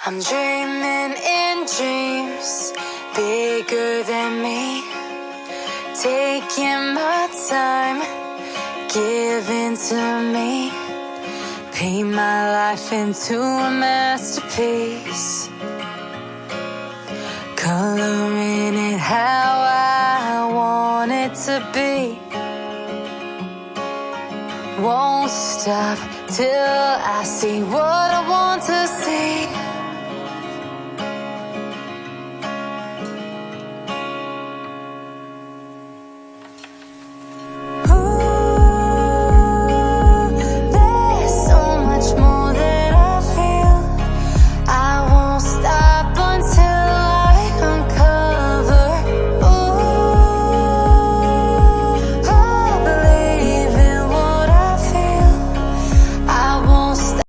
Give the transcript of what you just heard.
I'm dreaming in dreams bigger than me, taking my time, giving to me, paint my life into a masterpiece, coloring it how I want it to be. Won't stop till I see what I want.